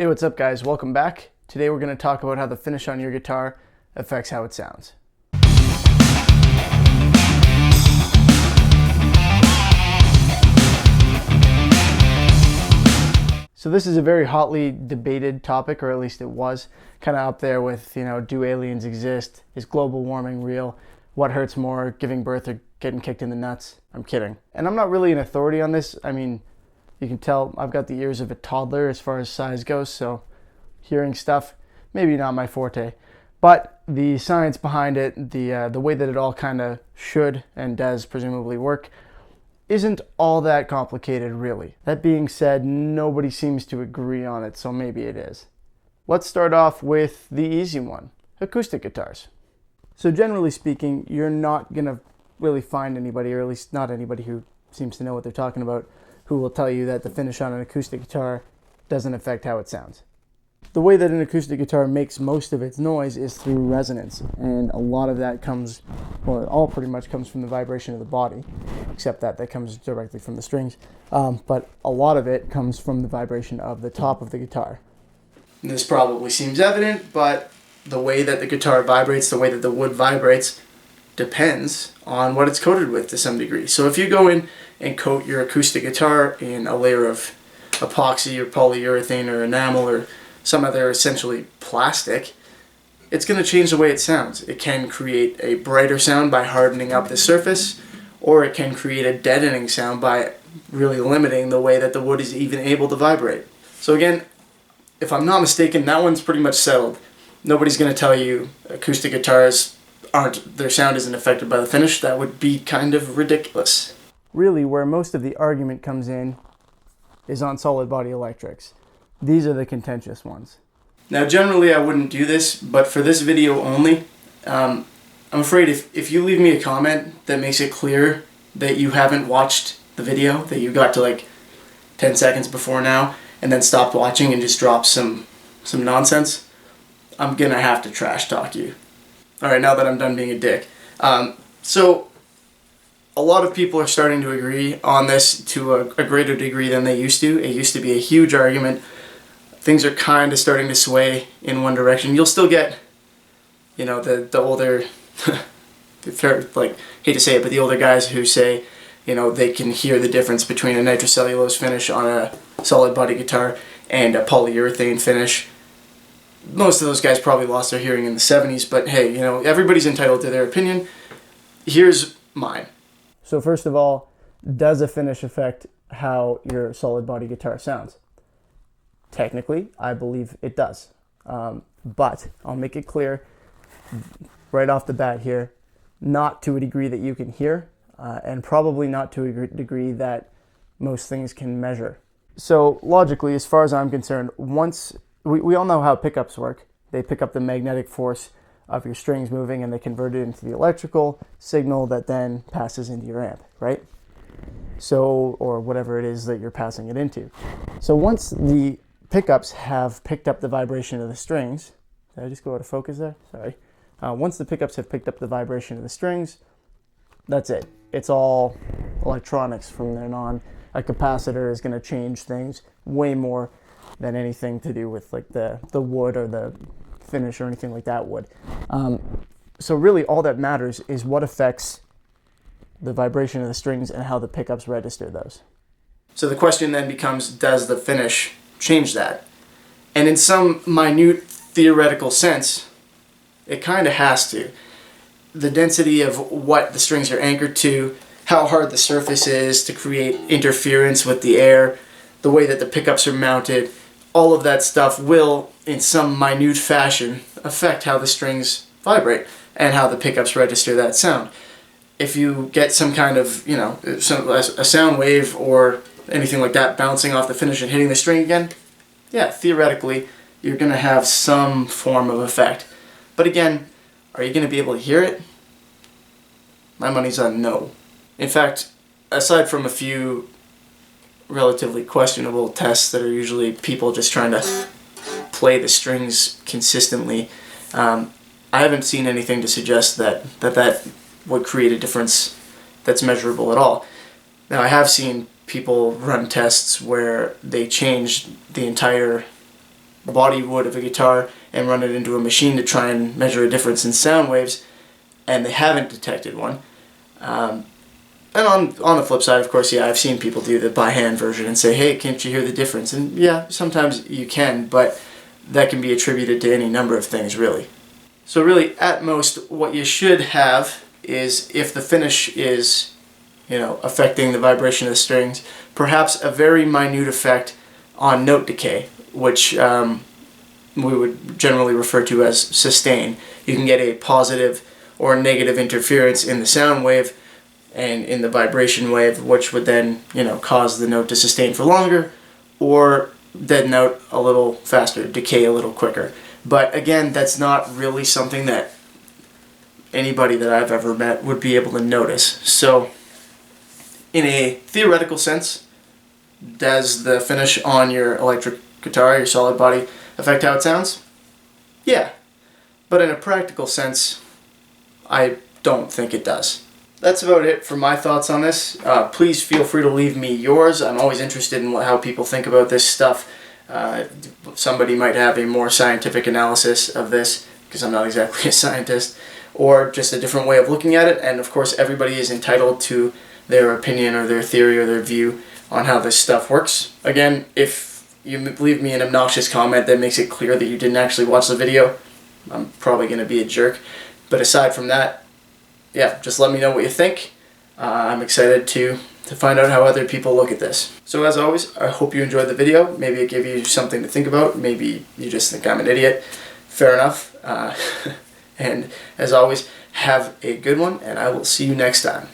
Hey, what's up guys? Welcome back. Today we're going to talk about how the finish on your guitar affects how it sounds. So this is a very hotly debated topic, or at least it was, kind of up there with, do aliens exist? Is global warming real? What hurts more, giving birth or getting kicked in the nuts? I'm kidding. And I'm not really an authority on this. I mean, you can tell I've got the ears of a toddler as far as size goes, so hearing stuff, maybe not my forte. But the science behind it, the way that it all kind of should and does presumably work, isn't all that complicated really. That being said, nobody seems to agree on it, so maybe it is. Let's start off with the easy one, acoustic guitars. So generally speaking, you're not gonna really find anybody, or at least not anybody who seems to know what they're talking about, who will tell you that the finish on an acoustic guitar doesn't affect how it sounds. The way that an acoustic guitar makes most of its noise is through resonance, and a lot of that comes, well, it all pretty much comes from the vibration of the body, except that comes directly from the strings, but a lot of it comes from the vibration of the top of the guitar. And this probably seems evident, but the way that the guitar vibrates, the way that the wood vibrates, depends on what it's coated with to some degree. So if you go in and coat your acoustic guitar in a layer of epoxy or polyurethane or enamel or some other essentially plastic, it's going to change the way it sounds. It can create a brighter sound by hardening up the surface, or it can create a deadening sound by really limiting the way that the wood is even able to vibrate. So again, if I'm not mistaken, that one's pretty much settled. Nobody's going to tell you acoustic guitars their sound isn't affected by the finish. That would be kind of ridiculous. Really, where most of the argument comes in is on solid body electrics. These are the contentious ones. Now generally I wouldn't do this, but for this video only, I'm afraid if you leave me a comment that makes it clear that you haven't watched the video, that you got to like 10 seconds before now, and then stopped watching and just dropped some nonsense, I'm gonna have to trash talk you. Alright, now that I'm done being a dick. So a lot of people are starting to agree on this to a greater degree than they used to. It used to be a huge argument. Things are kind of starting to sway in one direction. You'll still get, the older, like, hate to say it, but the older guys who say, they can hear the difference between a nitrocellulose finish on a solid body guitar and a polyurethane finish. Most of those guys probably lost their hearing in the 70s, but hey, everybody's entitled to their opinion. Here's mine. So first of all, does a finish affect how your solid body guitar sounds? Technically, I believe it does. But I'll make it clear right off the bat here, not to a degree that you can hear, and probably not to a degree that most things can measure. So logically, as far as I'm concerned, once we all know how pickups work. They pick up the magnetic force of your strings moving and they convert it into the electrical signal that then passes into your amp, right? So, or whatever it is that you're passing it into. So once the pickups have picked up the vibration of the strings, did I just go out of focus there? Sorry. Once the pickups have picked up the vibration of the strings, that's it. It's all electronics from then on. A capacitor is going to change things way more than anything to do with like the wood or the finish or anything like that would. So really all that matters is what affects the vibration of the strings and how the pickups register those. So the question then becomes, does the finish change that? And in some minute theoretical sense, it kind of has to. The density of what the strings are anchored to, how hard the surface is to create interference with the air, the way that the pickups are mounted, all of that stuff will, in some minute fashion, affect how the strings vibrate and how the pickups register that sound. If you get some kind of, a sound wave or anything like that bouncing off the finish and hitting the string again, yeah, theoretically, you're going to have some form of effect. But again, are you going to be able to hear it? My money's on no. In fact, aside from a few relatively questionable tests that are usually people just trying to play the strings consistently, I haven't seen anything to suggest that would create a difference that's measurable at all. Now, I have seen people run tests where they changed the entire body would of a guitar and run it into a machine to try and measure a difference in sound waves, and they haven't detected one. And on the flip side, of course, yeah, I've seen people do the by hand version and say, hey, can't you hear the difference? And yeah, sometimes you can, but that can be attributed to any number of things, really. So really, at most, what you should have is, if the finish is, affecting the vibration of the strings, perhaps a very minute effect on note decay, which we would generally refer to as sustain. You can get a positive or negative interference in the sound wave and in the vibration wave, which would then, cause the note to sustain for longer, or deaden out a little faster, decay a little quicker. But again, that's not really something that anybody that I've ever met would be able to notice. So, in a theoretical sense, does the finish on your electric guitar, your solid body, affect how it sounds? Yeah. But in a practical sense, I don't think it does. That's about it for my thoughts on this. Please feel free to leave me yours. I'm always interested in how people think about this stuff. Somebody might have a more scientific analysis of this, because I'm not exactly a scientist, or just a different way of looking at it. And of course, everybody is entitled to their opinion or their theory or their view on how this stuff works. Again, if you leave me an obnoxious comment that makes it clear that you didn't actually watch the video, I'm probably going to be a jerk. But aside from that, yeah, just let me know what you think. I'm excited to find out how other people look at this. So as always, I hope you enjoyed the video. Maybe it gave you something to think about. Maybe you just think I'm an idiot. Fair enough. And as always, have a good one, and I will see you next time.